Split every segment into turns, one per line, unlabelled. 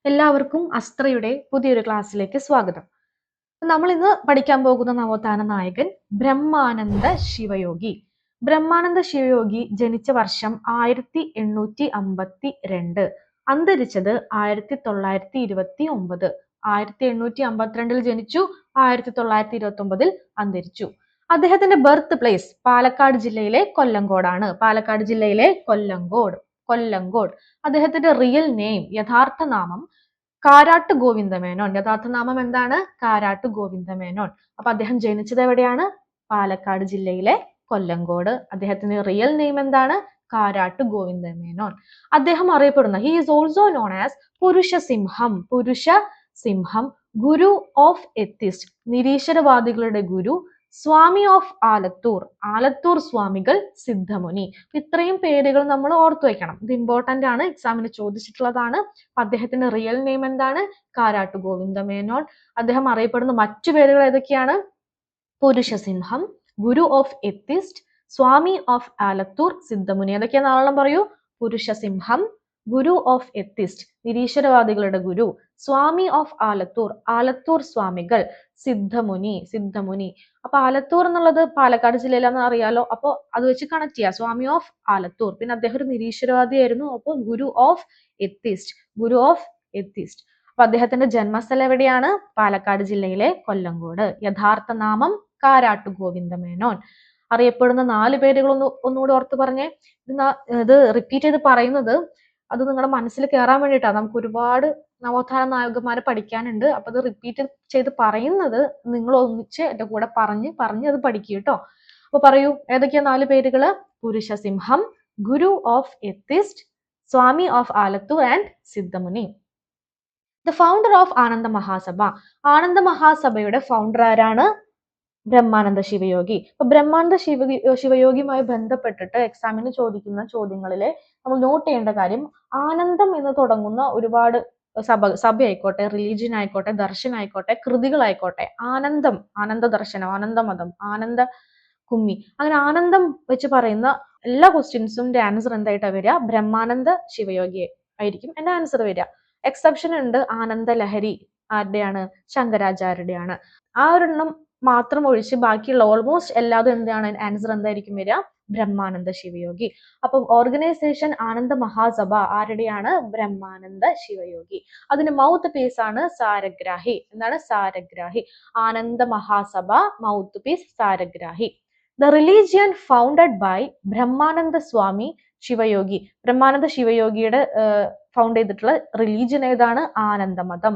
എല്ലാവർക്കും അസ്ത്രയുടെ പുതിയൊരു ക്ലാസ്സിലേക്ക് സ്വാഗതം. നമ്മൾ ഇന്ന് പഠിക്കാൻ പോകുന്ന നവോത്ഥാന നായകൻ ബ്രഹ്മാനന്ദ ശിവയോഗി. ബ്രഹ്മാനന്ദ ശിവയോഗി ജനിച്ച വർഷം 1852, അന്തരിച്ചത് 1929. 1852 ജനിച്ചു, 1929 അന്തരിച്ചു. അദ്ദേഹത്തിന്റെ ബർത്ത് പ്ലേസ് പാലക്കാട് ജില്ലയിലെ കൊല്ലങ്കോടാണ്. പാലക്കാട് ജില്ലയിലെ കൊല്ലങ്കോട്. അദ്ദേഹത്തിന്റെ റിയൽ നെയിം, യഥാർത്ഥ നാമം കാരാട്ട് ഗോവിന്ദമേനോൻ. യഥാർത്ഥ നാമം എന്താണ്? കാരാട്ട് ഗോവിന്ദമേനോൻ. അപ്പൊ അദ്ദേഹം ജനിച്ചത് എവിടെയാണ്? പാലക്കാട് ജില്ലയിലെ കൊല്ലങ്കോട്. അദ്ദേഹത്തിന്റെ റിയൽ നെയിം എന്താണ്? കാരാട്ട് ഗോവിന്ദമേനോൻ. അദ്ദേഹം അറിയപ്പെടുന്ന, he is also known as പുരുഷസിംഹം, ഗുരു ഓഫ് എത്തിസ്റ്റ്, നിരീശ്വരവാദികളുടെ ഗുരു, സ്വാമി ഓഫ് ആലത്തൂർ സ്വാമികൾ, സിദ്ധമുനി. ഇത്രയും പേരുകൾ നമ്മൾ ഓർത്തു വെക്കണം. ഇത് ഇമ്പോർട്ടന്റ് ആണ്, എക്സാമിന് ചോദിച്ചിട്ടുള്ളതാണ്. അദ്ദേഹത്തിന്റെ റിയൽ നെയിം എന്താണ്? കാരാട്ട് ഗോവിന്ദമേനോൻ. അദ്ദേഹം അറിയപ്പെടുന്ന മറ്റു പേരുകൾ ഏതൊക്കെയാണ്? പുരുഷസിംഹം, guru of atheist, Swami of Alathur, സിദ്ധമുനി. ഏതൊക്കെയാണ്? നാളെ പറയൂ. പുരുഷസിംഹം, ഗുരു ഓഫ് എത്തിസ്റ്റ്, നിരീശ്വരവാദികളുടെ ഗുരു, സ്വാമി ഓഫ് ആലത്തൂർ സ്വാമികൾ, സിദ്ധമുനി. അപ്പൊ ആലത്തൂർ എന്നുള്ളത് പാലക്കാട് ജില്ലയിലാണെന്ന് അറിയാലോ. അപ്പൊ അത് വെച്ച് കണക്ട് ചെയ്യാം. സ്വാമി ഓഫ് ആലത്തൂർ. പിന്നെ അദ്ദേഹം ഒരു നിരീശ്വരവാദിയായിരുന്നു. അപ്പൊ ഗുരു ഓഫ് എത്തിസ്റ്റ്. അപ്പൊ അദ്ദേഹത്തിന്റെ ജന്മസ്ഥലം എവിടെയാണ്? പാലക്കാട് ജില്ലയിലെ കൊല്ലങ്കോട്. യഥാർത്ഥ നാമം കാരാട്ട് ഗോവിന്ദമേനോൻ. അറിയപ്പെടുന്ന 4 പേരുകൾ ഒന്നുകൂടി ഓർത്ത് പറഞ്ഞേ. ഇത് റിപ്പീറ്റ് ചെയ്ത് പറയുന്നത് അത് നിങ്ങളുടെ മനസ്സിൽ കയറാൻ വേണ്ടിയിട്ടാണ്. നമുക്ക് ഒരുപാട് നവോത്ഥാന നായകന്മാരെ പഠിക്കാനുണ്ട്. അപ്പൊ അത് റിപ്പീറ്റ് ചെയ്ത് പറയുന്നത് നിങ്ങൾ ഒന്നിച്ച് എന്റെ കൂടെ പറഞ്ഞ് അത് പഠിക്കുക കേട്ടോ. അപ്പൊ പറയൂ, ഏതൊക്കെയാ 4 പേരുകള്? പുരുഷസിംഹം, guru of atheist, Swami of Alathur and സിദ്ധമുനി. The founder of Ananda Mahasabha. Ananda മഹാസഭയുടെ founder ആരാണ്? ബ്രഹ്മാനന്ദ ശിവയോഗി. അപ്പൊ ബ്രഹ്മാനന്ദ ശിവയോഗിയുമായി ബന്ധപ്പെട്ടിട്ട് എക്സാമിന് ചോദിക്കുന്ന ചോദ്യങ്ങളിലെ നമ്മൾ നോട്ട് ചെയ്യേണ്ട കാര്യം, ആനന്ദം എന്ന് തുടങ്ങുന്ന ഒരുപാട് സഭയായിക്കോട്ടെ, റിലീജിയൻ ആയിക്കോട്ടെ, ദർശനായിക്കോട്ടെ, കൃതികളായിക്കോട്ടെ, ആനന്ദ ദർശനം, ആനന്ദമതം, ആനന്ദ കുമ്മി, അങ്ങനെ ആനന്ദം വെച്ച് പറയുന്ന എല്ലാ ക്വസ്റ്റ്യൻസും ആൻസർ എന്തായിട്ടാ വരിക? ബ്രഹ്മാനന്ദ ശിവയോഗി ആയിരിക്കും എന്റെ ആൻസർ വരിക. എക്സെപ്ഷൻ ഉണ്ട്. ആനന്ദ ലഹരി ആരുടെയാണ്? ശങ്കരാചാര്യരുടെയാണ്. ആ ഒരെണ്ണം മാത്രം ഒഴിച്ച് ബാക്കിയുള്ള ഓൾമോസ്റ്റ് എല്ലാതും എന്താണ്? ആൻസർ എന്തായിരിക്കും വരിക? ബ്രഹ്മാനന്ദ ശിവയോഗി. അപ്പം ഓർഗനൈസേഷൻ ആനന്ദ മഹാസഭ ആരുടെയാണ്? ബ്രഹ്മാനന്ദ ശിവയോഗി. അതിന് മൗത്ത് പീസ് ആണ് സാരഗ്രാഹി. എന്താണ്? Saragrahi. Ananda Mahasabha mouthpiece Saragrahi. The religion founded by Brahmananda Swami Sivayogi. Brahmananda ശിവയോഗിയുടെ ഫൗണ്ട് ചെയ്തിട്ടുള്ള റിലീജിയൻ ഏതാണ്? ആനന്ദമതം.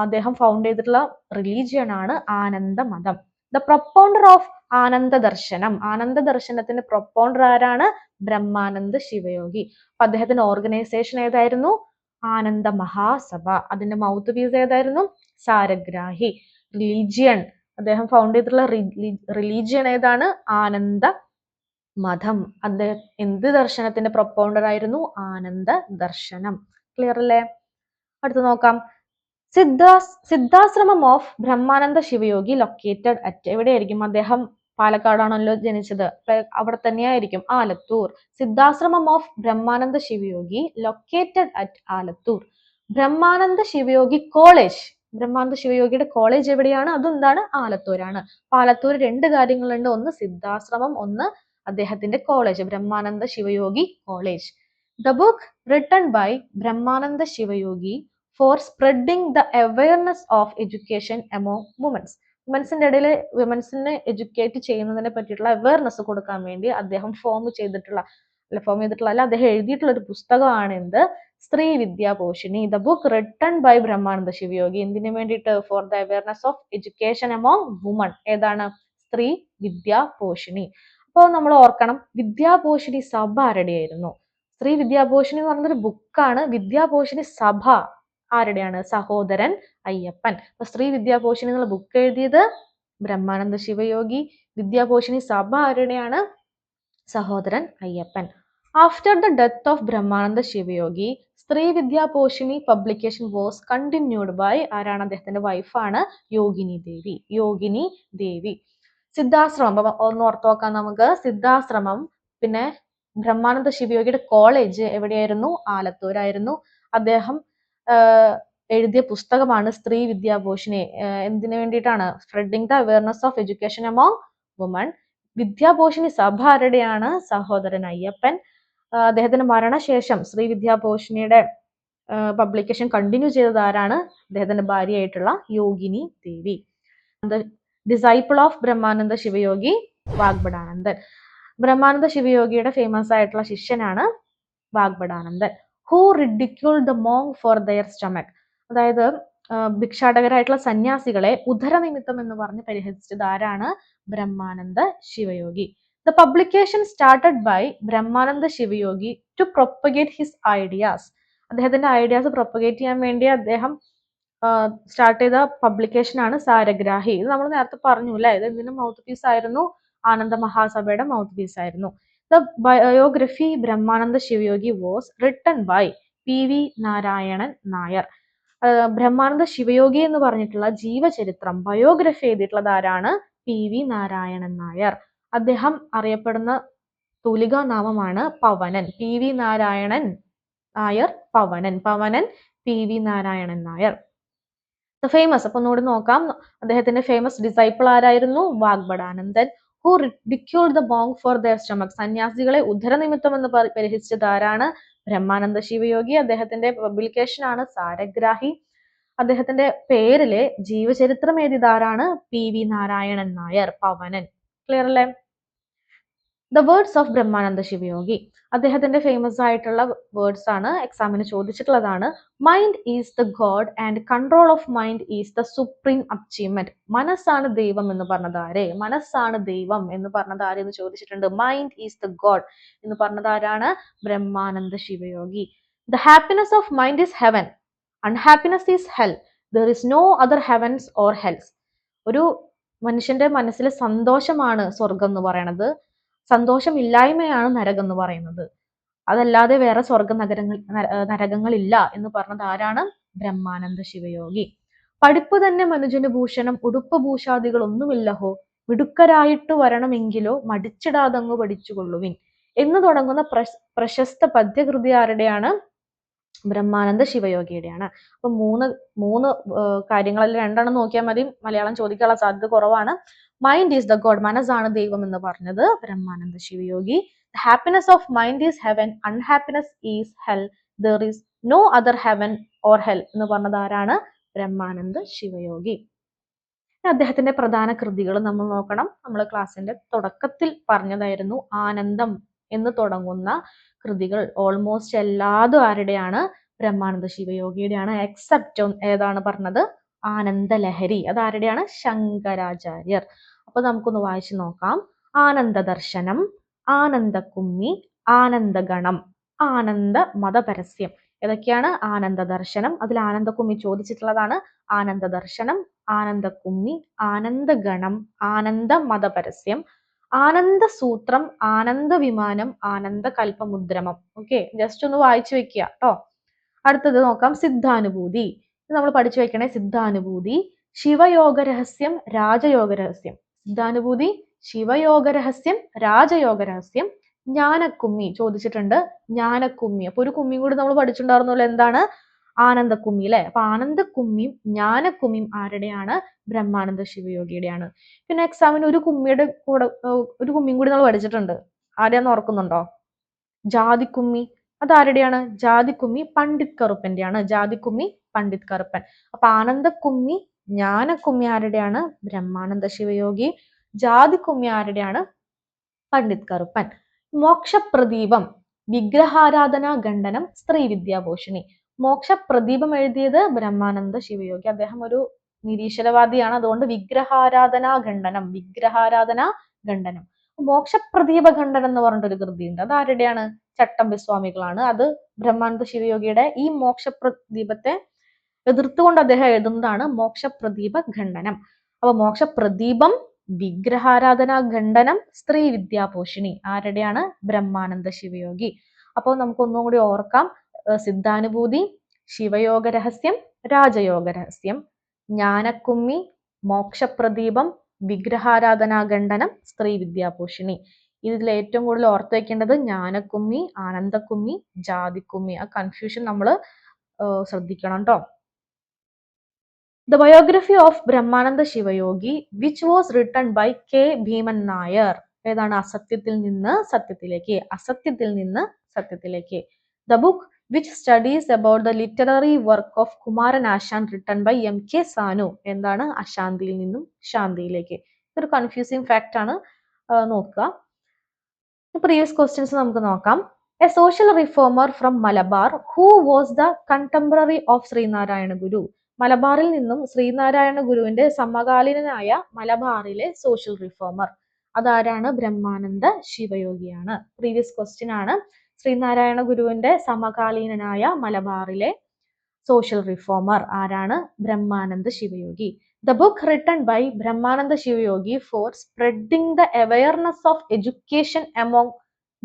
അദ്ദേഹം ഫൗണ്ട് ചെയ്തിട്ടുള്ള റിലീജിയൻ ആണ് ആനന്ദമതം. ദ പ്രൊപ്പൗണ്ടർ ഓഫ് ആനന്ദ ദർശനത്തിന്റെ പ്രൊപ്പൗണ്ടർ ആരാണ്? ബ്രഹ്മാനന്ദ ശിവയോഗി. അപ്പൊ അദ്ദേഹത്തിന്റെ ഓർഗനൈസേഷൻ ഏതായിരുന്നു? ആനന്ദ മഹാസഭ. അതിന്റെ മൗത്ത് പീസ് ഏതായിരുന്നു? സാരഗ്രാഹി. റിലീജിയൻ, അദ്ദേഹം ഫൗണ്ട് ചെയ്തിട്ടുള്ള റിലീജിയൻ ഏതാണ്? ആനന്ദ മതം. അദ്ദേഹം എന്ത് ദർശനത്തിന്റെ പ്രൊപ്പൗണ്ടർ ആയിരുന്നു? ആനന്ദ ദർശനം. ക്ലിയർ അല്ലേ? അടുത്ത് നോക്കാം. Siddhashramam of Brahmananda Sivayogi located at. എവിടെയായിരിക്കും? അദ്ദേഹം പാലക്കാടാണല്ലോ ജനിച്ചത്. അവിടെ തന്നെയായിരിക്കും, Alathur. Siddhashramam of Brahmananda Sivayogi located at Alathur. Brahmananda ശിവയോഗിയുടെ കോളേജ് എവിടെയാണ്? അതെന്താണ്? ആലത്തൂരാണ്. ആലത്തൂർ 2 കാര്യങ്ങളുണ്ട്. ഒന്ന് സിദ്ധാശ്രമം, ഒന്ന് അദ്ദേഹത്തിന്റെ college, Brahmananda Sivayogi college. The book written by Brahmananda Sivayogi for spreading the awareness of education among വുമൻസിന്റെ ഇടയിൽ വിമൻസിനെ എഡ്യൂക്കേറ്റ് ചെയ്യുന്നതിനെ പറ്റിയിട്ടുള്ള അവയർനെസ് കൊടുക്കാൻ വേണ്ടി അദ്ദേഹം അദ്ദേഹം എഴുതിയിട്ടുള്ള ഒരു പുസ്തകമാണ് എന്ത്? Sthree Vidyaposhini. The book written by Brahmananda Shivayogi. എന്തിനു വേണ്ടിയിട്ട്? For the awareness of education among women. ഏതാണ്? സ്ത്രീ വിദ്യാപോഷിണി. അപ്പോൾ നമ്മൾ ഓർക്കണം, വിദ്യാപോഷിണി സഭ ആരുടെയായിരുന്നു? സ്ത്രീ വിദ്യാപോഷിണി എന്ന് പറഞ്ഞൊരു ബുക്കാണ്. വിദ്യാപോഷിണി സഭ ആരുടെയാണ്? സഹോദരൻ അയ്യപ്പൻ. അപ്പൊ സ്ത്രീ വിദ്യാപോഷിണി എന്നുള്ള ബുക്ക് എഴുതിയത് ബ്രഹ്മാനന്ദ ശിവയോഗി. വിദ്യാപോഷിണി സഭ ആരുടെയാണ്? Sahodaran Ayyappan. After the death of Brahmananda Sivayogi, Stree Vidyaposhini publication was continued by ആരാണ്? അദ്ദേഹത്തിന്റെ വൈഫാണ് യോഗിനി ദേവി. സിദ്ധാശ്രമം ഒന്ന് ഓർത്ത് നോക്കാം നമുക്ക്. സിദ്ധാശ്രമം, പിന്നെ ബ്രഹ്മാനന്ദ ശിവയോഗിയുടെ കോളേജ് എവിടെയായിരുന്നു? ആലത്തൂരായിരുന്നു. അദ്ദേഹം എഴുതിയ പുസ്തകമാണ് സ്ത്രീ വിദ്യാഭൂഷണി. എന്തിനു വേണ്ടിയിട്ടാണ്? Spreading the awareness of education among woman. Vidyabhushani Sabha ആരുടെയാണ്? സഹോദരൻ അയ്യപ്പൻ. അദ്ദേഹത്തിന്റെ മരണശേഷം ശ്രീ വിദ്യാഭൂഷണിയുടെ പബ്ലിക്കേഷൻ കണ്ടിന്യൂ ചെയ്തത് ആരാണ്? അദ്ദേഹത്തിന്റെ ഭാര്യയായിട്ടുള്ള യോഗിനി ദേവി. Disciple of Brahmananda Sivayogi Vagbhatanandan. ബ്രഹ്മാനന്ദ ശിവയോഗിയുടെ ഫേമസ് ആയിട്ടുള്ള ശിഷ്യനാണ് Vagbhatanandan. Who ridiculed the monk for their stomach. അതായത് ഭിക്ഷാടകരായിട്ടുള്ള സന്യാസികളെ ഉദരനിമിത്തം എന്ന് പറഞ്ഞ് പരിഹസിച്ചത് ആരാണ്? Brahmananda Sivayogi. The publication started by Brahmananda Sivayogi to propagate his ideas. അദ്ദേഹത്തിന്റെ ഐഡിയാസ് പ്രൊപ്പഗേറ്റ് ചെയ്യാൻ വേണ്ടി അദ്ദേഹം സ്റ്റാർട്ട് ചെയ്ത പബ്ലിക്കേഷൻ ആണ് സാരഗ്രാഹി. ഇത് നമ്മൾ നേരത്തെ പറഞ്ഞു അല്ലെ. ഇത് എന്തിന്റെ മൗത്ത് പീസ് ആയിരുന്നു? ആനന്ദ മഹാസഭയുടെ മൗത്ത് പീസ് ആയിരുന്നു. The biography Brahmananda Shivayogi was written by PV Narayanan Nair. Brahmananda Shivayogi എന്ന് പറഞ്ഞിട്ടുള്ള ജീവചരിത്രം ബയോഗ്രഫി എഴുതിയിട്ടുള്ളത് ആരാണ്? PV നാരായണൻ നായർ. അദ്ദേഹം അറിയപ്പെടുന്ന തൂലികാ നാമമാണ് Pavanan. PV Narayanan Nair Pavanan. Pavanan PV Narayanan Nair. Famous, അപ്പൊ ഒന്നുകൂടി നോക്കാം. അദ്ദേഹത്തിന്റെ ഫേമസ് ഡിസൈപ്പിൾ ആരായിരുന്നു? Vagbhatanandan. Who ridiculed the monk for their stomach. സന്യാസികളെ ഉദരനിമിത്തം എന്ന് പരിഹസിച്ചത് ആരാണ്? ബ്രഹ്മാനന്ദ ശിവയോഗി. അദ്ദേഹത്തിന്റെ പബ്ലിക്കേഷൻ ആണ് സാരഗ്രാഹി. അദ്ദേഹത്തിന്റെ പേരിലെ ജീവചരിത്രം എഴുതിയത് ആരാണ്? PV നാരായണൻ നായർ പവനൻ. ക്ലിയർ അല്ലേ? The words of Brahmananda Sivayogi. അദ്ദേഹത്തിന്റെ ഫേമസ് ആയിട്ടുള്ള വേർഡ്സ് ആണ്, എക്സാമിന് ചോദിച്ചിട്ടുള്ളതാണ്. Mind is the god and control of mind is the supreme achievement. മനസ്സാണ് ദൈവം എന്ന് പറഞ്ഞത് ആരെ? മനസ്സാണ് ദൈവം എന്ന് പറഞ്ഞത് ആരെന്ന് ചോദിച്ചിട്ടുണ്ട്. മൈൻഡ് ഈസ് ദ ഗോഡ് എന്ന് പറഞ്ഞത് ആരാണ്? Brahmananda Sivayogi. The happiness of mind is heaven, unhappiness is hell. There is no other heavens or hells. ഒരു മനുഷ്യന്റെ മനസ്സിലെ സന്തോഷമാണ് സ്വർഗം എന്ന് പറയണത്, സന്തോഷമില്ലായ്മയാണ് നരകം എന്ന് പറയുന്നത്. അതല്ലാതെ വേറെ സ്വർഗ നരകങ്ങളില്ല എന്ന് പറഞ്ഞത് ആരാണ്? ബ്രഹ്മാനന്ദ ശിവയോഗി. പഠിപ്പ് തന്നെ മനുജന് ഭൂഷണം, ഉടുപ്പ് ഭൂഷാദികൾ ഒന്നുമില്ലഹോ, മിടുക്കരായിട്ട് വരണമെങ്കിലോ മടിച്ചിടാതങ്ങു പഠിച്ചുകൊള്ളുവിൻ എന്ന് തുടങ്ങുന്ന പ്രശസ്ത പദ്യകൃതി ആരുടെയാണ്? ബ്രഹ്മാനന്ദ ശിവയോഗിയുടെയാണ്. അപ്പൊ മൂന്ന് കാര്യങ്ങളിൽ രണ്ടെണ്ണം നോക്കിയാൽ മതി, മലയാളം ചോദിക്കാനുള്ള സാധ്യത കുറവാണ്. മൈൻഡ് ഈസ് ദ ഗോഡ്, മനസ്സാണ് ദൈവം എന്ന് പറഞ്ഞത് Brahmananda Shivayogi. Happiness of mind is heaven, unhappiness is hell, there is no other heaven or hell എന്ന് പറഞ്ഞത് ആരാണ്? ബ്രഹ്മാനന്ദ ശിവയോഗി. അദ്ദേഹത്തിന്റെ പ്രധാന കൃതികൾ നമ്മൾ നോക്കണം. നമ്മൾ ക്ലാസ്സിന്റെ തുടക്കത്തിൽ പറഞ്ഞതായിരുന്നു ആനന്ദം എന്ന് തുടങ്ങുന്ന കൃതികൾ ഓൾമോസ്റ്റ് എല്ലാതും ആരുടെയാണ്? ബ്രഹ്മാനന്ദ ശിവയോഗിയുടെയാണ്. എക്സെപ്റ്റ് ഏതാണ് പറഞ്ഞത്? ആനന്ദലഹരി. അത് ആരുടെയാണ്? ശങ്കരാചാര്യർ. അപ്പൊ നമുക്കൊന്ന് വായിച്ചു നോക്കാം. ആനന്ദ ദർശനം, ആനന്ദക്കുമ്മി, ആനന്ദഗണം, ആനന്ദ മതപരസ്യം. ഏതൊക്കെയാണ്? ആനന്ദ ദർശനം, അതിൽ ആനന്ദക്കുമ്മി ചോദിച്ചിട്ടുള്ളതാണ്. ആനന്ദ ദർശനം, ആനന്ദക്കുമ്മി, ആനന്ദഗണം, ആനന്ദ മതപരസ്യം, ആനന്ദ സൂത്രം, ആനന്ദ വിമാനം, ആനന്ദ കൽപ്പമുദ്രമം. ഓക്കെ, ജസ്റ്റ് ഒന്ന് വായിച്ചു വെക്കുക കേട്ടോ. അടുത്തത് നോക്കാം. സിദ്ധാനുഭൂതി. ഇത് നമ്മൾ പഠിച്ചു വെക്കണേ. സിദ്ധാനുഭൂതി, ശിവയോഗ രഹസ്യം, രാജയോഗ രഹസ്യം. സിദ്ധാനുഭൂതി, ശിവയോഗ രഹസ്യം, രാജയോഗ രഹസ്യം. ജ്ഞാനക്കുമ്മി ചോദിച്ചിട്ടുണ്ട്. ജ്ഞാനക്കുമ്മി, അപ്പൊ ഒരു കുമ്മിയും കൂടി നമ്മൾ പഠിച്ചിട്ടുണ്ടായിരുന്നല്ലോ. എന്താണ്? ആനന്ദക്കുമ്മി അല്ലെ. അപ്പൊ ആനന്ദക്കുമ്മിയും ജ്ഞാനക്കുമ്മിയും ആരുടെയാണ്? ബ്രഹ്മാനന്ദ ശിവയോഗിയുടെയാണ്. പിന്നെ എക്സാമിന് ഒരു കുമ്മിയുടെ കൂടെ ഒരു കുമ്മിയും കൂടി നമ്മൾ പഠിച്ചിട്ടുണ്ട്. ആരെയാന്ന് ഓർക്കുന്നുണ്ടോ? ജാതിക്കുമ്മി. അതാരുടെയാണ്? ജാതിക്കുമ്മി പണ്ഡിറ്റ് കറുപ്പന്റെയാണ്. ജാതിക്കുമ്മി പണ്ഡിറ്റ് കറുപ്പൻ. അപ്പൊ ആനന്ദക്കുമ്മി, ജ്ഞാനക്കുമ്മി ആരുടെയാണ്? ബ്രഹ്മാനന്ദ ശിവയോഗി. ജാതിക്കുമ്മി ആരുടെയാണ്? പണ്ഡിറ്റ് കറുപ്പൻ. മോക്ഷപ്രദീപം, വിഗ്രഹാരാധന ഖണ്ഡനം, സ്ത്രീ വിദ്യാഭൂഷണി. മോക്ഷപ്രദീപം എഴുതിയത് ബ്രഹ്മാനന്ദ ശിവയോഗി. അദ്ദേഹം ഒരു നിരീശ്വരവാദിയാണ്. അതുകൊണ്ട് വിഗ്രഹാരാധന ഖണ്ഡനം, വിഗ്രഹാരാധന ഖണ്ഡനം. മോക്ഷപ്രദീപ ഖണ്ഡനം എന്ന് പറഞ്ഞിട്ടൊരു കൃതിയുണ്ട്. അത് ആരുടെയാണ്? ചട്ടമ്പി സ്വാമികളാണ്. അത് ബ്രഹ്മാനന്ദ ശിവയോഗിയുടെ ഈ മോക്ഷപ്രദീപത്തെ എതിർത്തുകൊണ്ട് അദ്ദേഹം എഴുതുന്നതാണ് മോക്ഷപ്രദീപ ഖണ്ഡനം. അപ്പൊ മോക്ഷപ്രദീപം, വിഗ്രഹാരാധന ഖണ്ഡനം, സ്ത്രീ വിദ്യാഭൂഷണി ആരുടെയാണ്? ബ്രഹ്മാനന്ദ ശിവയോഗി. അപ്പോൾ നമുക്ക് ഒന്നും കൂടി ഓർക്കാം. സിദ്ധാനുഭൂതി, ശിവയോഗ രഹസ്യം, രാജയോഗ രഹസ്യം, ജ്ഞാനക്കുമ്മി, മോക്ഷപ്രദീപം, വിഗ്രഹാരാധന ഖണ്ഡനം, സ്ത്രീ വിദ്യാഭൂഷണി. ഇതിൽ ഏറ്റവും കൂടുതൽ ഓർത്ത് വെക്കേണ്ടത് ജ്ഞാനക്കുമ്മി, ആനന്ദക്കുമ്മി, ജാതിക്കുമ്മി. ആ കൺഫ്യൂഷൻ നമ്മൾ ശ്രദ്ധിക്കണം കേട്ടോ. The biography of Brahmananda Shivayogi, which was written by K. Bhiman Nair. ഏതാണ്? അസത്യത്തിൽ നിന്ന് സത്യത്തിലേക്ക്, അസത്യത്തിൽ നിന്ന് സത്യത്തിലേക്ക്. The book which studies about the literary work of Kumaran Ashan, written by M.K. Sanu. എന്താണ്? അശാന്തിയിൽ നിന്നും ശാന്തിയിലേക്ക്. ഇതൊരു കൺഫ്യൂസിങ് ഫാക്റ്റ് ആണ്, നോക്കുക. പ്രീവിയസ് ക്വസ്റ്റ്യൻസ് നമുക്ക് നോക്കാം. A social reformer from Malabar who was the contemporary of Srinarayana Guru. മലബാറിൽ നിന്നും ശ്രീനാരായണ ഗുരുവിന്റെ സമകാലീനനായ മലബാറിലെ സോഷ്യൽ റിഫോമർ അതാരാണ്? ബ്രഹ്മാനന്ദ ശിവയോഗിയാണ്. പ്രീവിയസ് ക്വസ്റ്റ്യൻ ആണ്. ശ്രീനാരായണ ഗുരുവിന്റെ സമകാലീനനായ മലബാറിലെ സോഷ്യൽ റിഫോമർ ആരാണ്? Brahmananda Sivayogi. The book written by Brahmananda Shivayogi for spreading the awareness of education among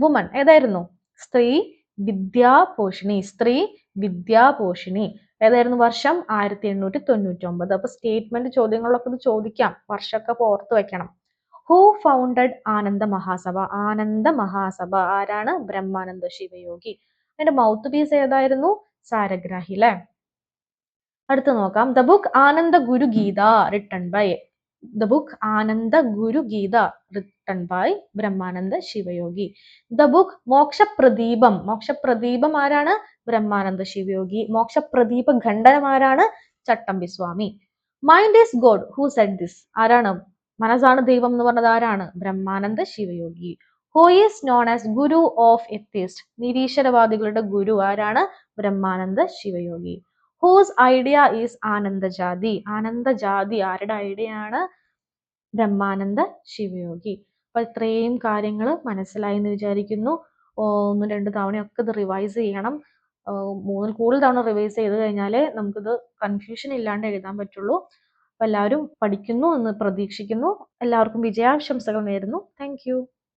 women. ഏതായിരുന്നു? സ്ത്രീ വിദ്യാപോഷിണി. സ്ത്രീ വിദ്യാപോഷിണി. ഏതായിരുന്നു വർഷം? 1899. അപ്പൊ സ്റ്റേറ്റ്മെന്റ് ചോദ്യങ്ങളിലൊക്കെ ഇത് ചോദിക്കാം, വർഷമൊക്കെ ഓർത്ത് വെക്കണം. ഹൂ ഫൗണ്ടഡ് ആനന്ദ മഹാസഭ? ആനന്ദ മഹാസഭ ആരാണ്? ബ്രഹ്മാനന്ദ ശിവയോഗി. അതിന്റെ മൗത്ത് പീസ് ഏതായിരുന്നു? സാരഗ്രാഹി അല്ലെ. അടുത്ത് നോക്കാം. The book Ananda Guru Geeta written by. The book Ananda Guru Geeta written by Brahmananda Sivayogi. The book Mokshapradeepam. Mokshapradeepam ആരാണ്? ബ്രഹ്മാനന്ദ ശിവയോഗി. മോക്ഷപ്രദീപ ഖണ്ഡനം ആരാണ്? Chattampi Swami. Mind is god who said this. ആരാണ്? മനസ്സാണ് ദൈവം എന്ന് പറഞ്ഞത് ആരാണ്? Brahmananda Sivayogi. Who is known as guru of atheist. നിരീശ്വരവാദികളുടെ ഗുരു ആരാണ്? Brahmananda Sivayogi. Whose idea is Anandajathi. Anandajathi ആരുടെ ഐഡിയ ആണ്? ബ്രഹ്മാനന്ദ ശിവയോഗി. അപ്പൊ ഇത്രയും കാര്യങ്ങൾ മനസ്സിലായി എന്ന് വിചാരിക്കുന്നു. 1-2 തവണയൊക്കെ ഇത് റിവൈസ് ചെയ്യണം. 3-ൽ കൂടുതൽ തവണ റിവൈസ് ചെയ്ത് കഴിഞ്ഞാലേ നമുക്കിത് കൺഫ്യൂഷൻ ഇല്ലാണ്ട് എഴുതാൻ പറ്റുള്ളൂ. അപ്പൊ എല്ലാവരും പഠിക്കുന്നു എന്ന് പ്രതീക്ഷിക്കുന്നു. എല്ലാവർക്കും വിജയാശംസകൾ നേരുന്നു. Thank you.